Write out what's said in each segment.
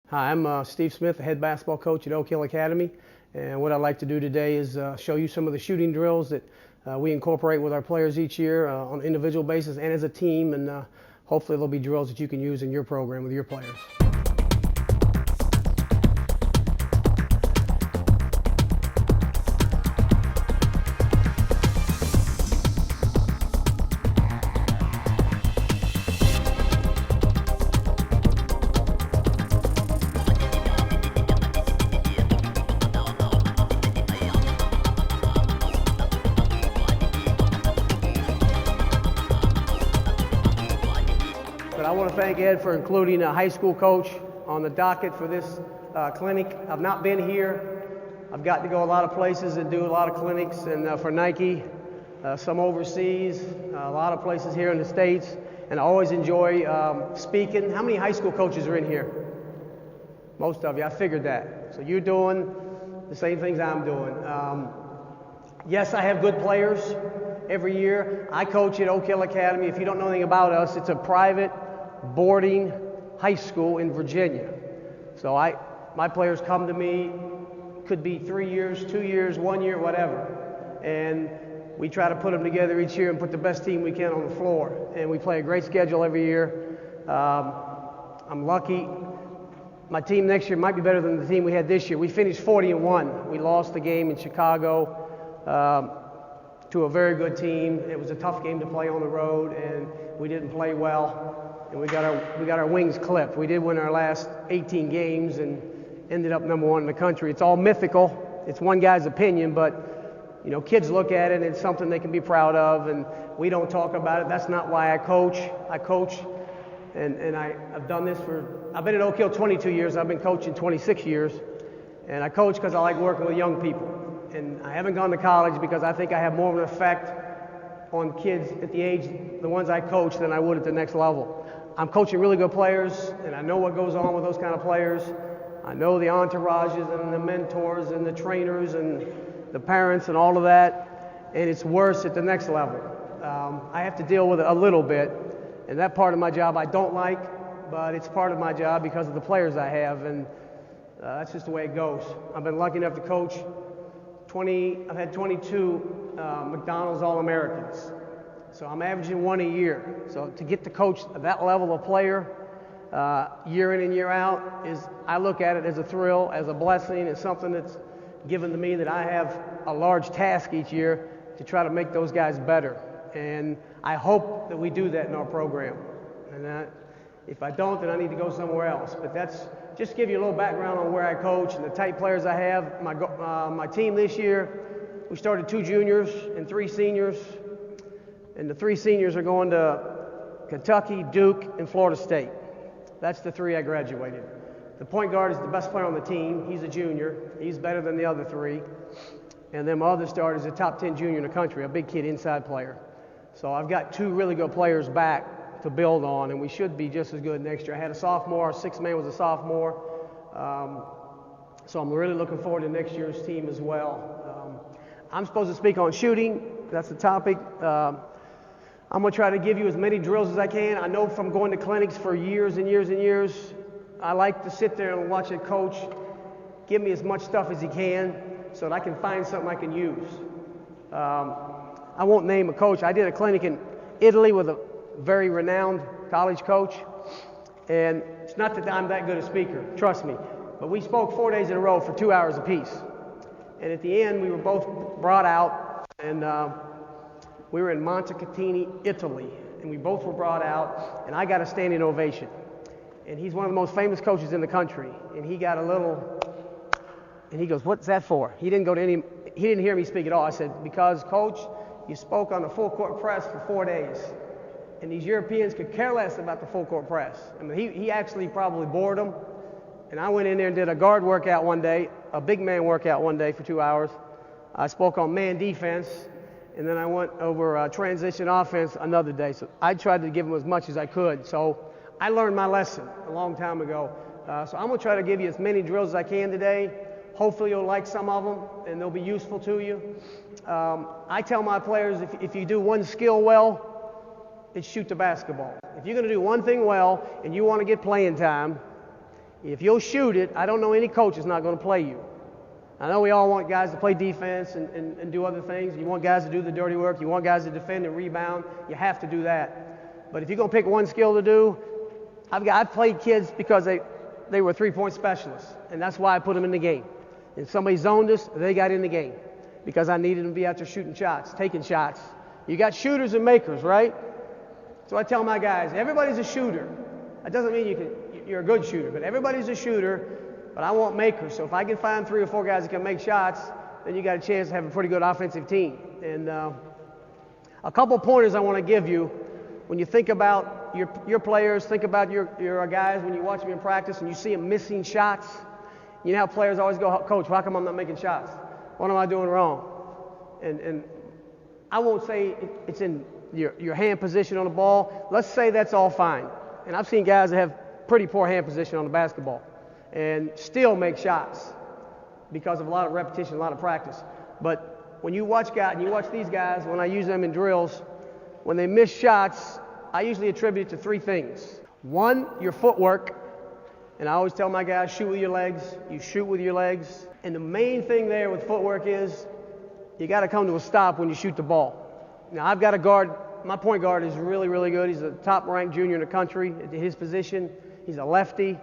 Hi, I'm Steve Smith, the head basketball coach at Oak Hill Academy, and what I'd like to do today is show you some of the shooting drills that we incorporate with our players each year on an individual basis and as a team, and hopefully there'll be drills that you can use in your program with your players. But I want to thank Ed for including a high school coach on the docket for this clinic. I've not been here. I've got to go a lot of places and do a lot of clinics, and for Nike, some overseas, a lot of places here in the States, and I always enjoy speaking. How many high school coaches are in here? Most of you. I figured that. So you're doing the same things I'm doing. Yes, I have good players every year. I coach at Oak Hill Academy. If you don't know anything about us, it's a private boarding high school in Virginia. So my players come to me, could be 3 years, 2 years, 1 year, whatever. And we try to put them together each year and put the best team we can on the floor. And we play a great schedule every year. I'm lucky. My team next year might be better than the team we had this year. We finished 40-1. We lost the game in Chicago to a very good team. It was a tough game to play on the road, and we didn't play well. And we got our wings clipped. We did win our last 18 games and ended up number 1 in the country. It's all mythical. It's one guy's opinion, but you know, kids look at it and it's something they can be proud of, and we don't talk about it. That's not why I coach. I coach, and I've done this I've been at Oak Hill 22 years. I've been coaching 26 years, and I coach because I like working with young people. And I haven't gone to college because I think I have more of an effect on kids at the age, the ones I coach, than I would at the next level. I'm coaching really good players, and I know what goes on with those kind of players. I know the entourages and the mentors and the trainers and the parents and all of that, and it's worse at the next level. I have to deal with it a little bit, and that part of my job I don't like, but it's part of my job because of the players I have, and that's just the way it goes. I've been lucky enough to coach I've had 22 McDonald's All-Americans. So I'm averaging 1 a year. So to get to coach that level of player year in and year out, I look at it as a thrill, as a blessing, as something that's given to me, that I have a large task each year to try to make those guys better. And I hope that we do that in our program. And if I don't, then I need to go somewhere else. But that's just to give you a little background on where I coach and the type players I have. My team this year, we started 2 juniors and 3 seniors. And the 3 seniors are going to Kentucky, Duke, and Florida State. That's the 3 I graduated. The point guard is the best player on the team. He's a junior. He's better than the other 3. And then my other starter is a top 10 junior in the country, a big kid, inside player. So I've got 2 really good players back to build on, and we should be just as good next year. I had a sophomore. Our 6th man was a sophomore. So I'm really looking forward to next year's team as well. I'm supposed to speak on shooting. That's the topic. I'm going to try to give you as many drills as I can. I know from going to clinics for years and years and years, I like to sit there and watch a coach give me as much stuff as he can so that I can find something I can use. I won't name a coach. I did a clinic in Italy with a very renowned college coach, and it's not that I'm that good a speaker, trust me, but we spoke 4 days in a row for 2 hours apiece. And at the end, we were both brought out, and we were in Montecatini, Italy, and we both were brought out, and I got a standing ovation. And he's one of the most famous coaches in the country, and he got a little, and he goes, "What's that for?" He didn't hear me speak at all. I said, "Because, Coach, you spoke on the full court press for 4 days, and these Europeans could care less about the full court press." I mean, he actually probably bored them, and I went in there and did a guard workout one day, a big man workout one day for 2 hours. I spoke on man defense, and then I went over transition offense another day. So I tried to give them as much as I could. So I learned my lesson a long time ago. So I'm going to try to give you as many drills as I can today. Hopefully you'll like some of them, and they'll be useful to you. I tell my players, if you do one skill well, it's shoot the basketball. If you're going to do one thing well and you want to get playing time, If you'll shoot it, I don't know any coach that's not going to play you. I know we all want guys to play defense and do other things. You want guys to do the dirty work. You want guys to defend and rebound. You have to do that. But if you're going to pick one skill to do, I've played kids because they were three-point specialists, and that's why I put them in the game. And somebody zoned us, they got in the game because I needed them to be out there shooting shots, taking shots. You got shooters and makers, right? So I tell my guys, everybody's a shooter. That doesn't mean you're a good shooter, but everybody's a shooter. But I want makers. So if I can find 3 or 4 guys that can make shots, then you got a chance to have a pretty good offensive team. And a couple pointers I want to give you when you think about your players, think about your guys when you watch them in practice and you see them missing shots. You know how players always go, Coach, how come I'm not making shots? What am I doing wrong? And I won't say it's in your hand position on the ball. Let's say that's all fine. And I've seen guys that have pretty poor hand position on the basketball and still make shots because of a lot of repetition, a lot of practice. But when you watch guys, and you watch these guys, when I use them in drills, when they miss shots, I usually attribute it to 3 things. 1, your footwork. And I always tell my guys, shoot with your legs. You shoot with your legs. And the main thing there with footwork is you got to come to a stop when you shoot the ball. Now, I've got a guard. My point guard is really, really good. He's a top-ranked junior in the country at his position. He's a lefty.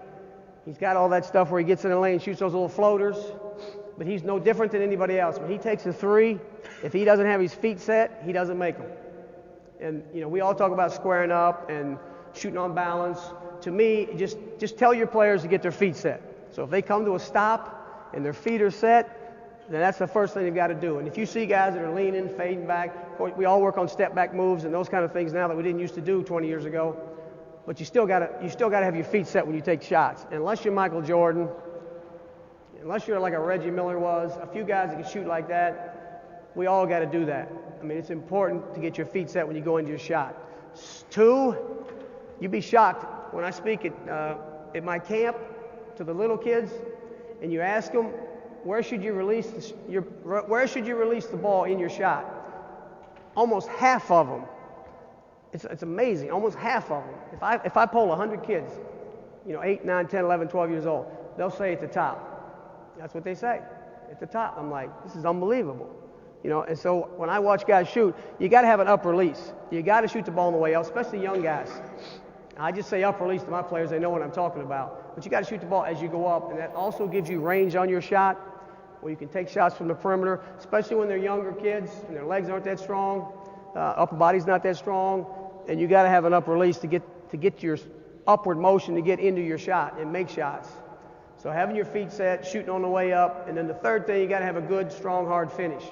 He's got all that stuff where he gets in the lane and shoots those little floaters. But he's no different than anybody else. When he takes a 3, if he doesn't have his feet set, he doesn't make them. And, you know, we all talk about squaring up and shooting on balance. To me, just tell your players to get their feet set. So if they come to a stop and their feet are set, then that's the first thing they've got to do. And if you see guys that are leaning, fading back, of course, we all work on step-back moves and those kind of things now that we didn't used to do 20 years ago. But you still got to have your feet set when you take shots. And unless you're Michael Jordan, unless you're like a Reggie Miller was, a few guys that can shoot like that, we all got to do that. I mean, it's important to get your feet set when you go into your shot. 2, you'd be shocked when I speak at my camp to the little kids, and you ask them, where should you release the ball in your shot? Almost half of them. It's amazing. Almost half of them. If I poll 100 kids, 8, 9, 10, 11, 12 years old, they'll say at the top. That's what they say, at the top. I'm like, this is unbelievable. And so when I watch guys shoot, you got to have an up release. You got to shoot the ball on the way out, especially young guys. I just say up release to my players. They know what I'm talking about. But you got to shoot the ball as you go up, and that also gives you range on your shot, where you can take shots from the perimeter, especially when they're younger kids and their legs aren't that strong, upper body's not that strong, and you got to have an up release to get your upward motion to get into your shot and make shots. So having your feet set, shooting on the way up, and then the third thing, you got to have a good, strong, hard finish.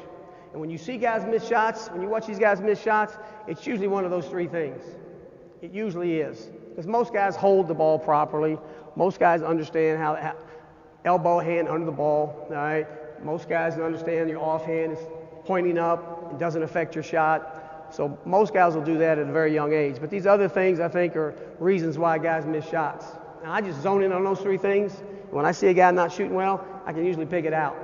And when you see guys miss shots, when you watch these guys miss shots, it's usually one of those 3 things. It usually is. Because most guys hold the ball properly. Most guys understand how elbow hand under the ball, all right? Most guys understand your offhand is pointing up. It doesn't affect your shot. So most guys will do that at a very young age. But these other things, I think, are reasons why guys miss shots. Now, I just zone in on those 3 things. When I see a guy not shooting well, I can usually pick it out.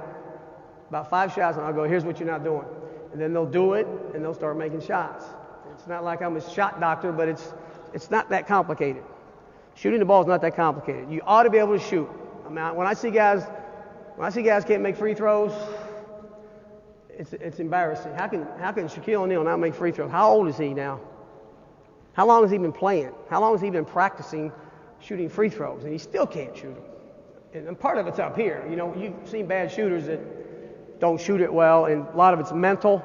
About 5 shots, and I'll go, here's what you're not doing. And then they'll do it, and they'll start making shots. It's not like I'm a shot doctor, but it's not that complicated. Shooting the ball is not that complicated. You ought to be able to shoot. I mean, when I see guys can't make free throws, it's embarrassing. How can Shaquille O'Neal not make free throws? How old is he now? How long has he been playing? How long has he been practicing shooting free throws? And he still can't shoot them. And part of it's up here. You've seen bad shooters that don't shoot it well, and a lot of it's mental.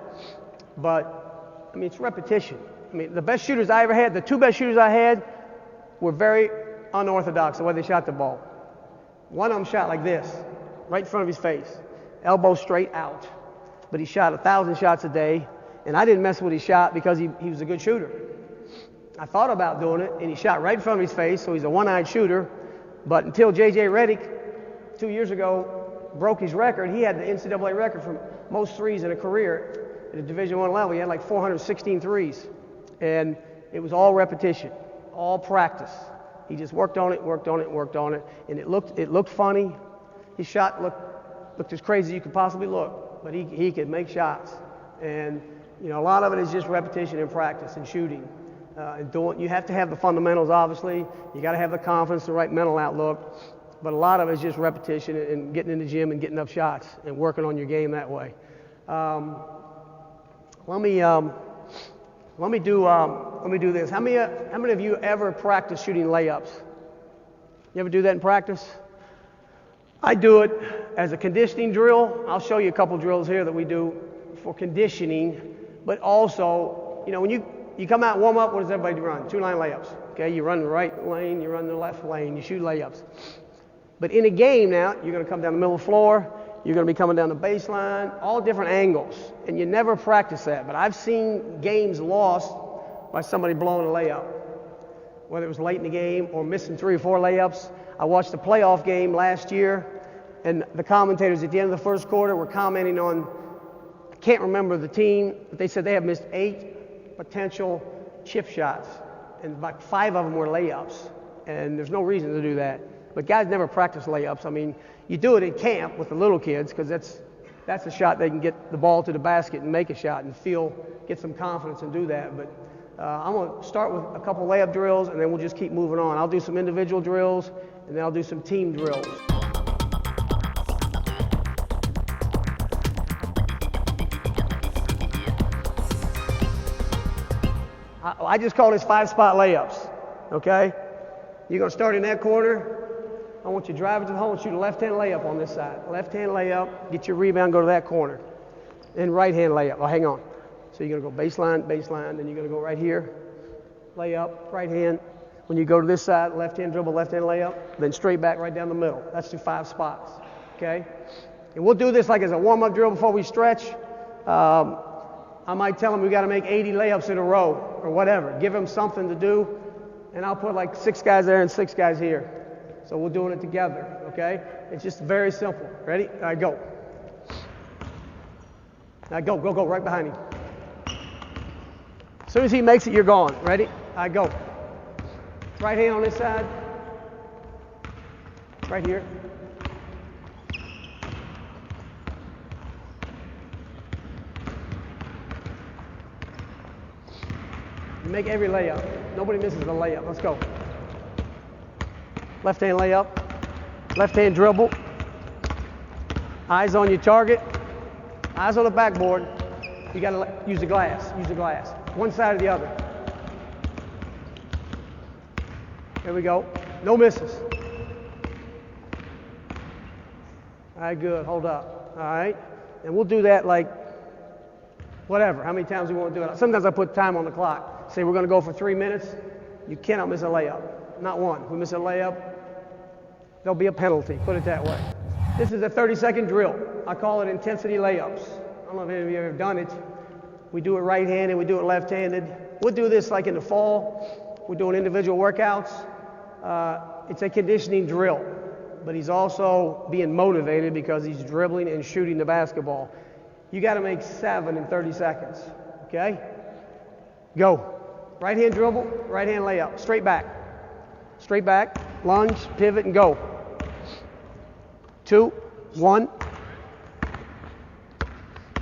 But, I mean, it's repetition. I mean, the best shooters I ever had, the 2 best shooters I had, were very unorthodox the way they shot the ball. One of them shot like this, right in front of his face, elbow straight out. But he shot 1,000 shots a day, and I didn't mess with his shot because he was a good shooter. I thought about doing it, and he shot right in front of his face, so he's a one-eyed shooter. But until J.J. Redick, 2 years ago, broke his record, he had the NCAA record for most threes in a career at a Division I level. He had like 416 threes. And it was all repetition, all practice. He just worked on it, and it looked funny. His shot looked as crazy as you could possibly look, but he could make shots. And a lot of it is just repetition and practice and shooting. You have to have the fundamentals, obviously. You got to have the confidence, the right mental outlook. But a lot of it is just repetition and getting in the gym and getting up shots and working on your game that way. Let me do this. How many of you ever practice shooting layups? You ever do that in practice? I do it as a conditioning drill. I'll show you a couple drills here that we do for conditioning, but also, you know, when you come out and warm up, what does everybody run? 2-line layups. Okay, you run the right lane, you run the left lane, you shoot layups. But in a game now, you're going to come down the middle of the floor, you're going to be coming down the baseline, all different angles, and you never practice that. But I've seen games lost by somebody blowing a layup, whether it was late in the game or missing 3 or 4 layups. I watched a playoff game last year, and the commentators at the end of the first quarter were commenting on, I can't remember the team, but they said they have missed 8 potential chip shots, and about 5 of them were layups, and there's no reason to do that. But guys never practice layups. I mean, you do it in camp with the little kids because that's a shot they can get the ball to the basket and make a shot and get some confidence and do that. But I'm going to start with a couple layup drills, and then we'll just keep moving on. I'll do some individual drills, and then I'll do some team drills. I just call this 5-spot layups, okay? You're going to start in that corner. I want you to drive it to the hole and shoot a left-hand layup on this side. Left-hand layup, get your rebound, go to that corner. Then right-hand layup. Oh, hang on. So you're going to go baseline, baseline, then you're going to go right here, layup, right hand. When you go to this side, left-hand dribble, left-hand layup, then straight back right down the middle. That's the 5 spots, okay? And we'll do this like as a warm-up drill before we stretch. I might tell them we got to make 80 layups in a row or whatever. Give them something to do, and I'll put like 6 guys there and 6 guys here. So we're doing it together, okay? It's just very simple. Ready? All right, go. Now go, go, go, right behind him. As soon as he makes it, you're gone. Ready? All right, go. Right hand on this side. Right here. You make every layup. Nobody misses a layup. Let's go. Left hand layup. Left hand dribble. Eyes on your target. Eyes on the backboard. You got to use the glass. Use the glass. One side or the other. There we go. No misses. All right, good. Hold up. All right. And we'll do that like whatever. How many times we want to do it. Sometimes I put time on the clock. Say we're going to go for 3 minutes. You cannot miss a layup. Not one. If we miss a layup, there'll be a penalty. Put it that way. This is a 30-second drill. I call it intensity layups. I don't know if any of you have ever done it. We do it right-handed. We do it left-handed. We'll do this like in the fall. We're doing individual workouts. It's a conditioning drill, but he's also being motivated because he's dribbling and shooting the basketball. You got to make 7 in 30 seconds, okay? Go. Right hand dribble, right hand layup, straight back, lunge, pivot, and go. 2, 1.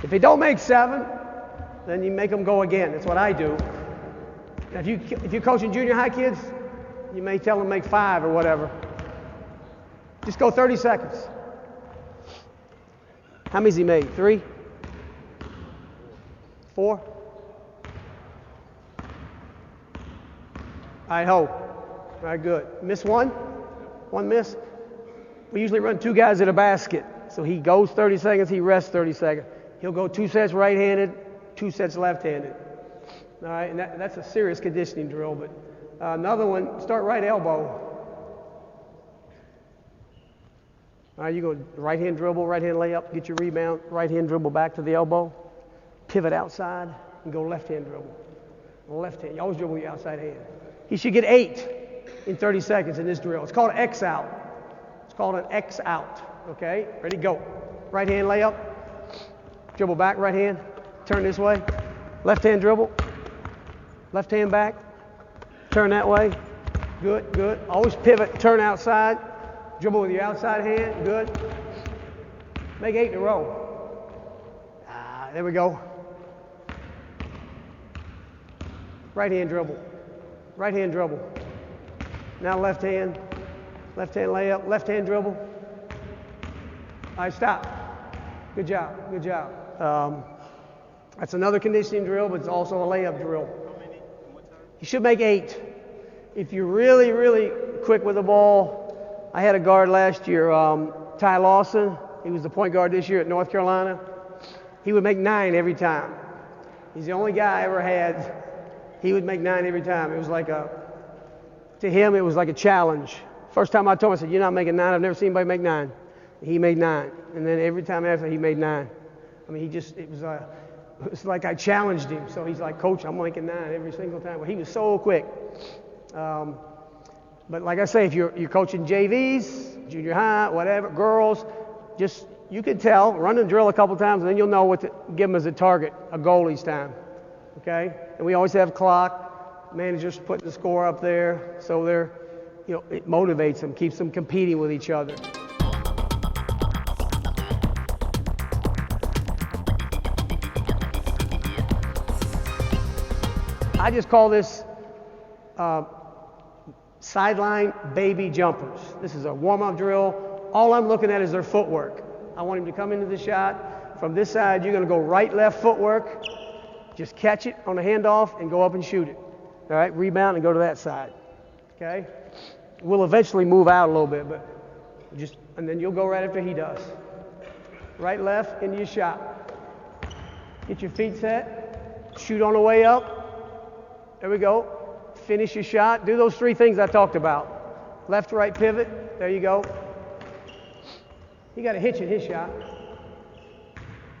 If you don't make 7, then you make them go again. That's what I do. Now, if you're coaching junior high kids, you may tell them to make 5 or whatever. Just go 30 seconds. How many's he made? 3? 4? All right, hold. All right, good. Miss 1? 1 miss? We usually run 2 guys at a basket. So he goes 30 seconds, he rests 30 seconds. He'll go 2 sets right-handed, 2 sets left-handed. All right, and that's a serious conditioning drill. But another one, start right elbow. All right, you go right-hand dribble, right-hand layup, get your rebound, right-hand dribble back to the elbow, pivot outside, and go left-hand dribble. Left hand, you always dribble with your outside hand. He should get 8 in 30 seconds in this drill. It's called an X out. It's called an X out, okay? Ready, go. Right hand layup, dribble back, right hand, turn this way, left hand dribble, left hand back, turn that way, good, good. Always pivot, turn outside, dribble with your outside hand, good. Make 8 in a row. There we go. Right hand dribble. Right hand dribble. Now left hand. Left hand layup, left hand dribble. All right, stop. Good job, good job. That's another conditioning drill, but it's also a layup drill. How many and what time? You should make 8. If you're really, really quick with the ball, I had a guard last year, Ty Lawson. He was the point guard this year at North Carolina. He would make 9 every time. He's the only guy I ever had. He would make 9 every time. It was like to him, it was like a challenge. First time I told him, I said, "You're not making 9. I've never seen anybody make 9." He made 9. And then every time after, he made 9. I mean, it was like I challenged him. So he's like, "Coach, I'm making 9 every single time." Well, he was so quick. But like I say, if you're coaching JVs, junior high, whatever, girls, just, you can tell, run and drill a couple times, and then you'll know what to give them as a target, a goal each time. Okay? And we always have clock, managers putting the score up there, so it motivates them, keeps them competing with each other. I just call this sideline baby jumpers. This is a warm-up drill. All I'm looking at is their footwork. I want him to come into the shot. From this side, you're going to go right, left footwork. Just catch it on the handoff and go up and shoot it. All right, rebound and go to that side. Okay? We'll eventually move out a little bit, but and then you'll go right after he does. Right, left, into your shot. Get your feet set. Shoot on the way up. There we go. Finish your shot. Do those 3 things I talked about. Left, right, pivot. There you go. You got to hitch in his shot.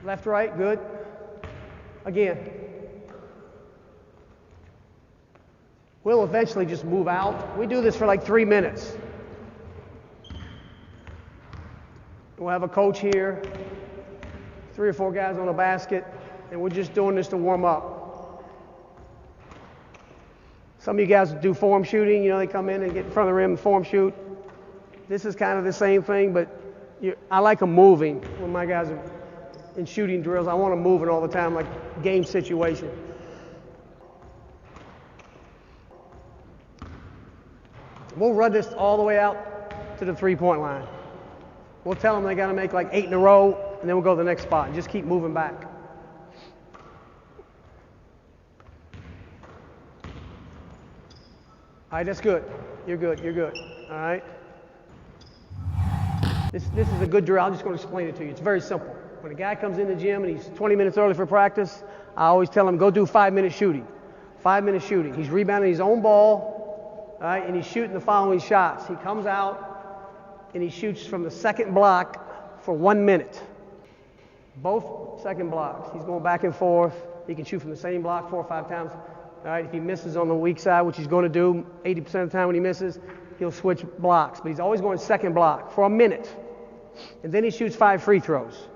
Left, right, good. Again. We'll eventually just move out. We do this for like 3 minutes. We'll have a coach here, 3 or 4 guys on a basket, and we're just doing this to warm up. Some of you guys do form shooting, they come in and get in front of the rim and form shoot. This is kind of the same thing, but I like them moving when my guys are in shooting drills. I want them moving all the time, like game situation. We'll run this all the way out to the 3-point line. We'll tell them they got to make like 8 in a row, and then we'll go to the next spot and just keep moving back. All right, that's good. You're good, you're good. All right? This is a good drill. I'm just going to explain it to you. It's very simple. When a guy comes in the gym and he's 20 minutes early for practice, I always tell him, go do 5-minute shooting. 5-minute shooting. He's rebounding his own ball, all right, and he's shooting the following shots. He comes out and he shoots from the second block for 1 minute. Both second blocks. He's going back and forth. He can shoot from the same block 4 or 5 times. All right, if he misses on the weak side, which he's going to do 80% of the time when he misses, he'll switch blocks. But he's always going second block for 1 minute. And then he shoots 5 free throws.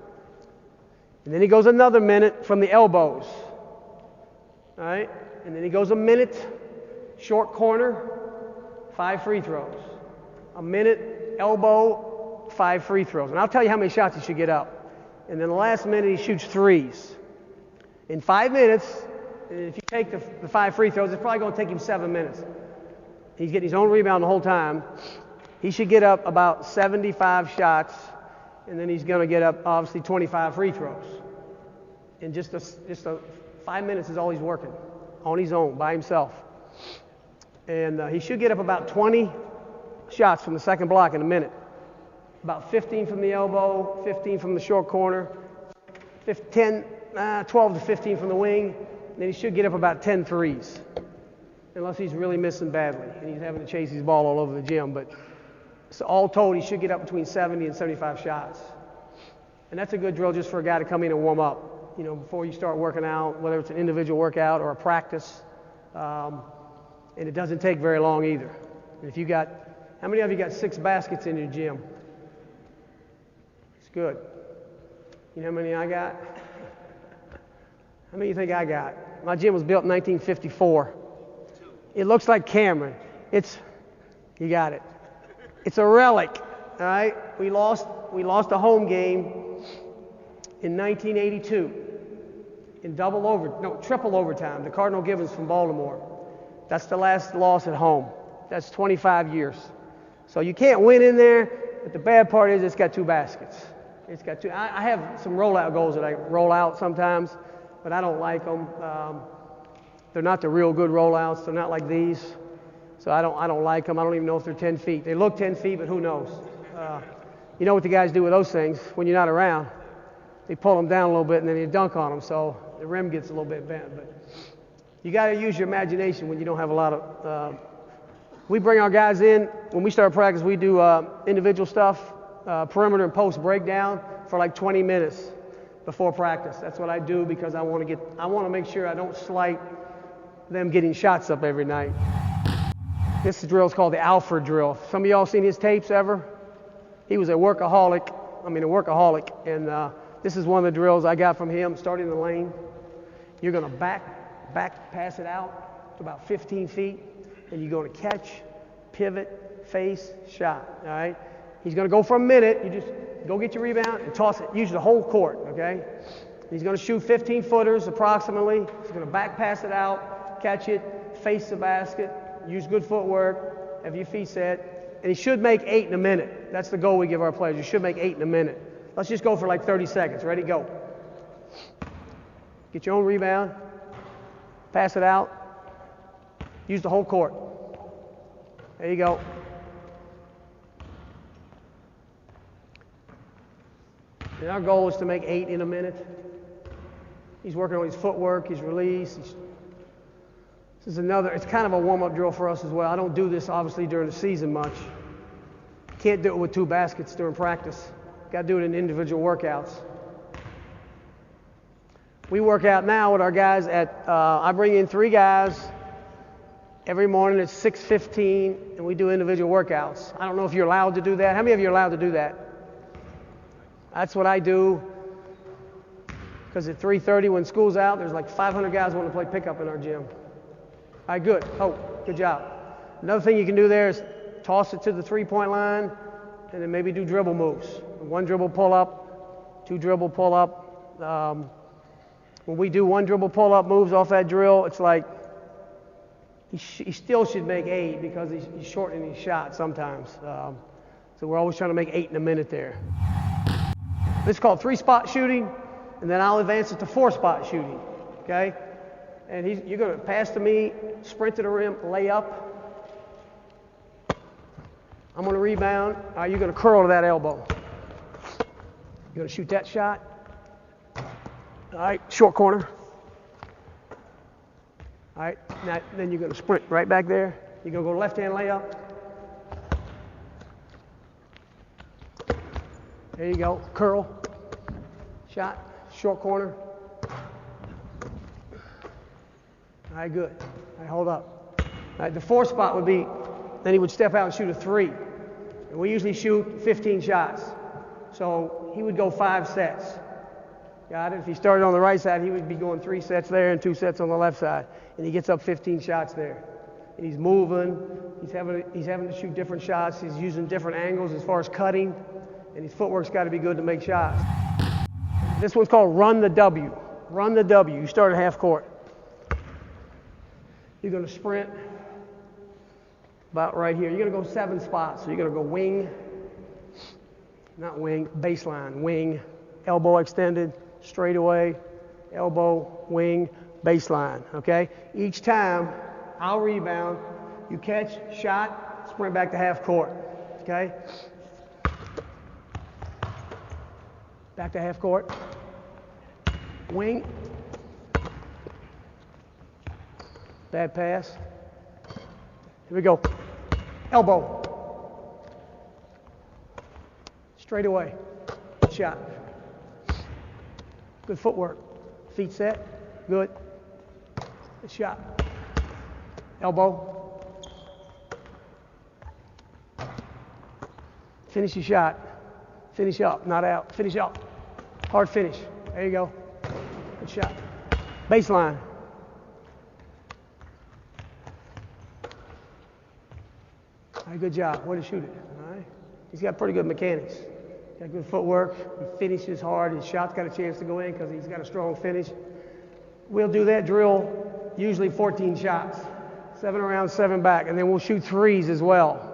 And then he goes another minute from the elbows. All right, and then he goes a minute, short corner, 5 free throws. A minute, elbow, 5 free throws. And I'll tell you how many shots he should get up. And then the last minute, he shoots 3s. In 5 minutes, and if you take the 5 free throws, it's probably going to take him 7 minutes. He's getting his own rebound the whole time. He should get up about 75 shots, and then he's going to get up, obviously, 25 free throws. And just 5 minutes is all he's working, on his own, by himself. And he should get up about 20 shots from the second block in a minute. About 15 from the elbow, 15 from the short corner, 12 to 15 from the wing. Then he should get up about 10 threes, unless he's really missing badly and he's having to chase his ball all over the gym. But so all told, he should get up between 70 and 75 shots. And that's a good drill just for a guy to come in and warm up, before you start working out, whether it's an individual workout or a practice. And it doesn't take very long either. And if how many of you got 6 baskets in your gym? It's good. You know how many I got? How many do you think I got? My gym was built in 1954. It looks like Cameron. You got it. It's a relic, all right? We lost a home game in 1982 in triple overtime. The Cardinal Gibbons from Baltimore. That's the last loss at home. That's 25 years. So you can't win in there, but the bad part is it's got 2 baskets. It's got 2. I have some rollout goals that I roll out sometimes, but I don't like them. They're not the real good rollouts. They're not like these. So I don't like them. I don't even know if they're 10 feet. They look 10 feet, but who knows? You know what the guys do with those things when you're not around? They pull them down a little bit and then you dunk on them, so the rim gets a little bit bent. But you got to use your imagination when you don't have a lot of. We bring our guys in when we start practice. We do individual stuff, perimeter and post breakdown for like 20 minutes before practice. That's what I do because I want to make sure I don't slight them getting shots up every night. This drill is called the Alfred drill. Some of y'all seen his tapes ever? He was a workaholic, and this is one of the drills I got from him, starting in the lane. You're going to back pass it out to about 15 feet, and you're going to catch, pivot, face, shot, all right? He's going to go for a minute. You just go get your rebound and toss it. Use the whole court, okay? He's going to shoot 15-footers approximately. He's going to back pass it out, catch it, face the basket, use good footwork, have your feet set, and he should make 8 in a minute. That's the goal we give our players. You should make 8 in a minute. Let's just go for like 30 seconds. Ready, go. Get your own rebound, pass it out, use the whole court. There you go. And our goal is to make 8 in a minute. He's working on his footwork, his release. This is another, it's kind of a warm-up drill for us as well. I don't do this obviously during the season much. Can't do it with 2 baskets during practice. Got to do it in individual workouts. We work out now with our guys I bring in 3 guys every morning at 6:15, and we do individual workouts. I don't know if you're allowed to do that. How many of you are allowed to do that? That's what I do, because at 3:30 when school's out, there's like 500 guys who want to play pickup in our gym. All right, good. Oh, good job. Another thing you can do there is toss it to the 3-point line and then maybe do dribble moves. 1 dribble pull up, 2 dribble pull up. When we do 1 dribble pull up moves off that drill, it's like he still should make 8 because he's shortening his shot sometimes. So we're always trying to make 8 in a minute there. This is called 3-spot shooting, and then I'll advance it to 4-spot shooting, okay? And you're going to pass to me, sprint to the rim, lay up. I'm going to rebound. All right, you're going to curl to that elbow. You're going to shoot that shot. All right, short corner. All right, now, then you're going to sprint right back there. You're going to go left-hand layup. There you go, curl, shot, short corner. All right, good. All right, hold up. All right, the 4th spot would be, then he would step out and shoot a 3. And we usually shoot 15 shots. So he would go 5 sets. Got it? If he started on the right side, he would be going 3 sets there and 2 sets on the left side. And he gets up 15 shots there. And he's moving, he's having to shoot different shots, he's using different angles as far as cutting, and his footwork's got to be good to make shots. This one's called Run the W. Run the W. You start at half court. You're going to sprint about right here. You're going to go 7 spots. So you're going to go wing, not wing, baseline, wing, elbow extended, straightaway, elbow, wing, baseline, okay? Each time, I'll rebound, you catch, shot, sprint back to half court, okay? Back to half court, wing, bad pass, here we go, elbow, straight away, shot, good footwork, feet set, good, shot, elbow, finish your shot, finish up, not out, finish up, hard finish, there you go, good shot, baseline, all right, good job, way to shoot it, all right, he's got pretty good mechanics, got good footwork, he finishes hard, his shot's got a chance to go in because he's got a strong finish. We'll do that drill usually 14 shots, 7 around, 7 back, and then we'll shoot 3s as well.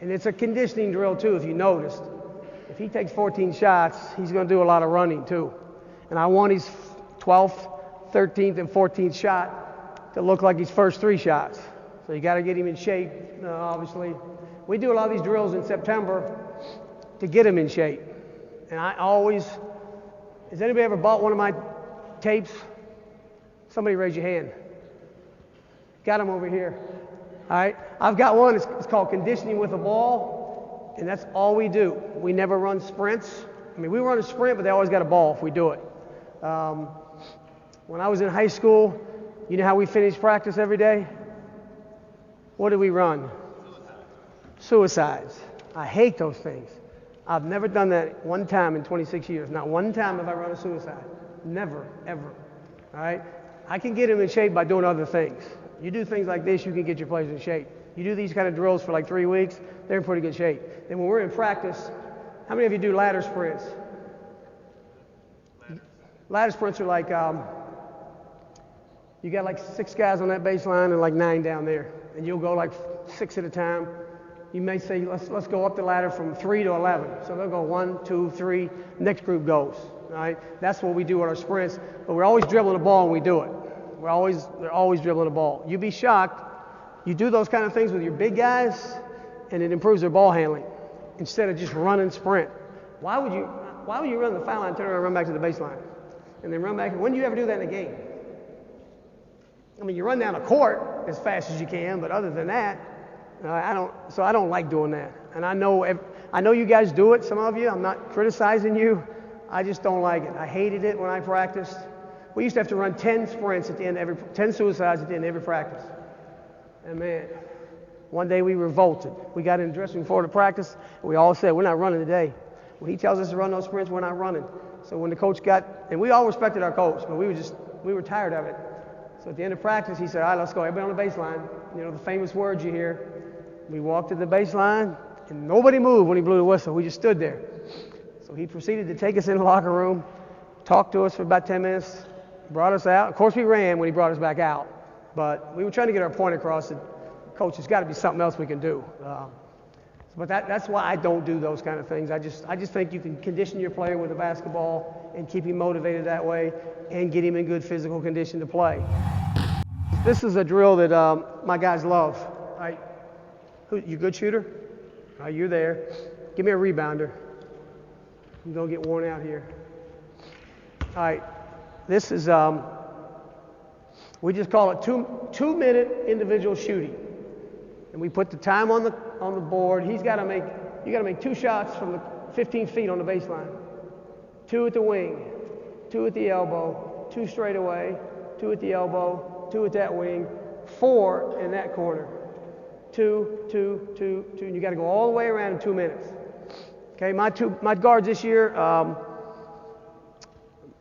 And it's a conditioning drill too, if you noticed. If he takes 14 shots, he's going to do a lot of running too. And I want his 12th, 13th, and 14th shot to look like his first 3 shots. So you got to get him in shape, obviously. We do a lot of these drills in September to get him in shape. And I always, has anybody ever bought one of my tapes? Somebody raise your hand. Got him over here. All right, I've got one, it's called Conditioning with a Ball, and that's all we do. We never run sprints. I mean, we run a sprint, but they always got a ball if we do it. When I was in high school, you know how we finished practice every day? What did we run? Suicides. I hate those things. I've never done that one time in 26 years. Not one time have I run a suicide. Never, ever. All right? I can get him in shape by doing other things. You do things like this, you can get your players in shape. You do these kind of drills for like 3 weeks, they're in pretty good shape. Then when we're in practice, how many of you do ladder sprints? Ladder sprints are like, you got like 6 guys on that baseline and like 9 down there. And you'll go like 6 at a time. You may say, let's go up the ladder from 3 to 11. So they'll go 1, 2, 3, next group goes. All right? That's what we do on our sprints. But we're always dribbling the ball when we do it. They're always dribbling the ball. You'd be shocked. You do those kind of things with your big guys, and it improves their ball handling instead of just run and sprint. Why would you run the foul line, turn around, and run back to the baseline, and then run back? When do you ever do that in a game? I mean, you run down a court as fast as you can, but other than that, I don't like doing that. And I know you guys do it. Some of you. I'm not criticizing you. I just don't like it. I hated it when I practiced. We used to have to run 10 sprints at the end of 10 suicides at the end of every practice. And man, one day we revolted. We got in the dressing room before the practice, and we all said, we're not running today. When he tells us to run those sprints, we're not running. So when the coach and we all respected our coach, but we were tired of it. So at the end of practice, he said, all right, let's go. Everybody on the baseline. You know, the famous words you hear. We walked to the baseline, and nobody moved when he blew the whistle. We just stood there. So he proceeded to take us in the locker room, talked to us for about 10 minutes, brought us out. Of course, we ran when he brought us back out. But we were trying to get our point across that, Coach, there's got to be something else we can do. But that's why I don't do those kind of things. I just think you can condition your player with a basketball and keep him motivated that way and get him in good physical condition to play. This is a drill that my guys love. Right? You a good shooter? All right, you're there. Give me a rebounder. I'm going to get worn out here. All right. This is, we just call it two-minute individual shooting. And we put the time on the board. You got to make 2 shots from the 15 feet on the baseline. 2 at the wing, 2 at the elbow, 2 straight away, 2 at the elbow, 2 at that wing, 4 in that corner. 2, 2, 2, 2, and you got to go all the way around in 2 minutes. Okay, my guards this year,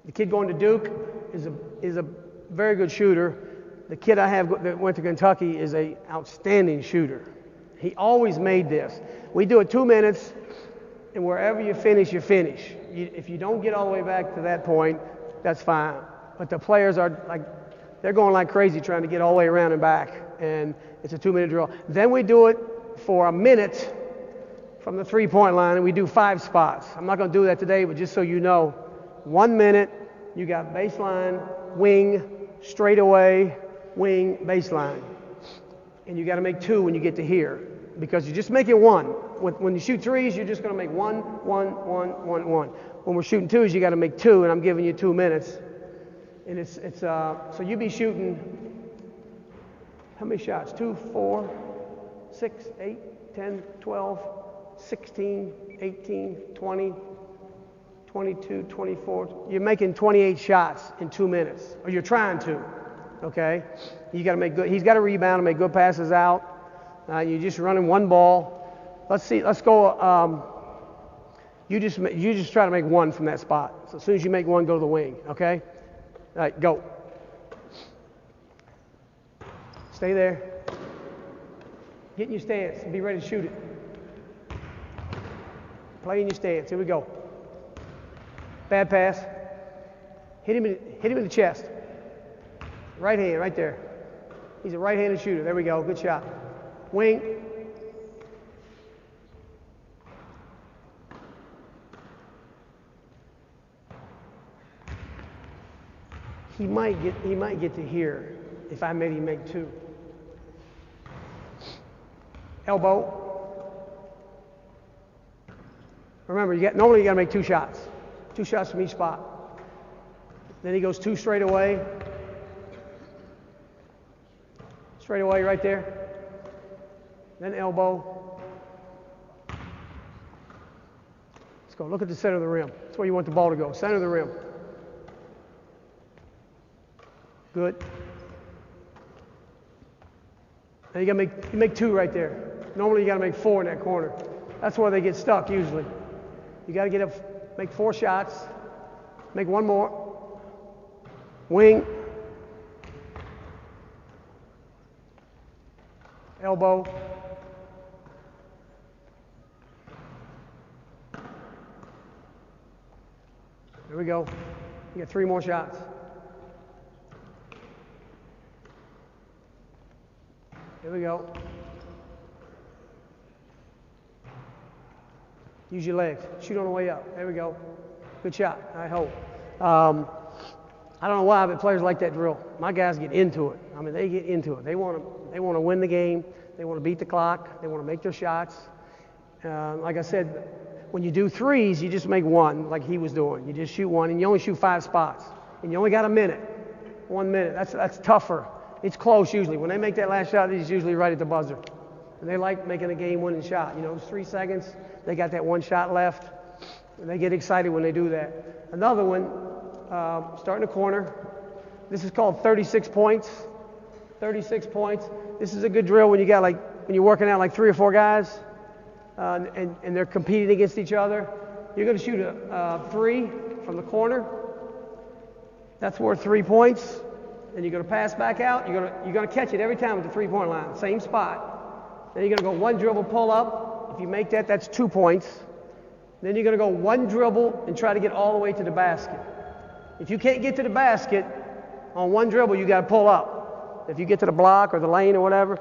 the kid going to Duke is a very good shooter. The kid I have that went to Kentucky is an outstanding shooter. He always made this. We do it 2 minutes, and wherever you finish, you finish. If you don't get all the way back to that point, that's fine. But the players they're going like crazy trying to get all the way around and back, and it's a 2-minute drill. Then we do it for a minute from the 3-point line, and we do 5 spots. I'm not going to do that today, but just so you know, 1 minute, you got baseline, wing, straightaway, wing, baseline. And you got to make 2 when you get to here, because you're just making 1. When you shoot 3s, you're just going to make 1, 1, 1, 1, 1. When we're shooting 2s, you got to make 2, and I'm giving you 2 minutes. And so you be shooting, how many shots? 2, 4, 6, 8, 10, 12, 16, 18, 20, 22, 24. You're making 28 shots in 2 minutes, or you're trying to. Okay, you got to make good. He's got to rebound and make good passes out. You're just running 1 ball. Let's see. Let's go. You just try to make 1 from that spot. So as soon as you make 1, go to the wing. Okay. All right, go. Stay there. Get in your stance and be ready to shoot it. Play in your stance. Here we go. Bad pass. Hit him in the chest. Right hand, right there. He's a right-handed shooter. There we go. Good shot. Wing. He might get to here if I made him make 2. Elbow. Remember, normally you got to make 2 shots. 2 shots from each spot. Then he goes 2 straight away. Straight away right there. Then elbow. Let's go. Look at the center of the rim. That's where you want the ball to go. Center of the rim. Good. Now you make 2 right there. Normally you got to make 4 in that corner. That's where they get stuck usually. You got to make 4 shots. Make 1 more. Wing. Elbow. There we go. You get 3 more shots. Here we go. Use your legs. Shoot on the way up. There we go. Good shot. I hope. I don't know why, but players like that drill. My guys get into it. I mean, they get into it. They want to win the game. They want to beat the clock. They want to make their shots. Like I said, when you do threes, you just make 1, like he was doing. You just shoot 1, and you only shoot 5 spots, and you only got a minute. 1 minute. That's tougher. It's close usually. When they make that last shot, it's usually right at the buzzer. And they like making a game-winning shot. You know, it's 3 seconds. They got that 1 shot left. And they get excited when they do that. Another one, start in the corner. This is called 36 points. 36 points. This is a good drill when you got when you're working out like 3 or 4 guys, and they're competing against each other. You're going to shoot a 3 from the corner. That's worth 3 points. Then you're going to pass back out. You're going to catch it every time at the 3-point line, same spot. Then you're going to go 1 dribble, pull up. If you make that, that's 2 points. Then you're going to go 1 dribble and try to get all the way to the basket. If you can't get to the basket on 1 dribble, you got to pull up. If you get to the block or the lane or whatever,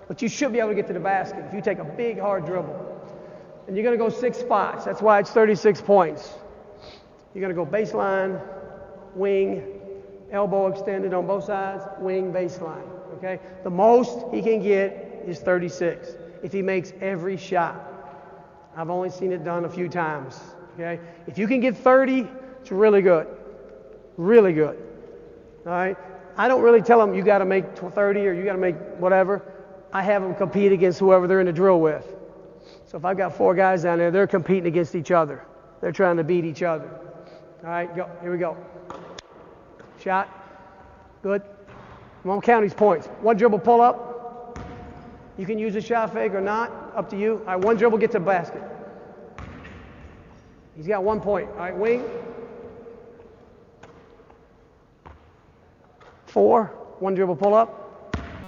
but you should be able to get to the basket if you take a big, hard dribble. And you're going to go 6 spots. That's why it's 36 points. You're going to go baseline, wing, elbow extended on both sides, wing, baseline. Okay? The most he can get is 36 if he makes every shot. I've only seen it done a few times. Okay? If you can get 30, it's really good. Really good. All right? I don't really tell them you got to make 30 or you got to make whatever. I have them compete against whoever they're in the drill with. So if I've got 4 guys down there, they're competing against each other. They're trying to beat each other. All right, go. Here we go. Shot. Good. I'm going to count these points. 1 dribble pull up. You can use a shot fake or not. Up to you. All right, 1 dribble, get to the basket. He's got 1 point. All right, wing. 4. 1 dribble pull up.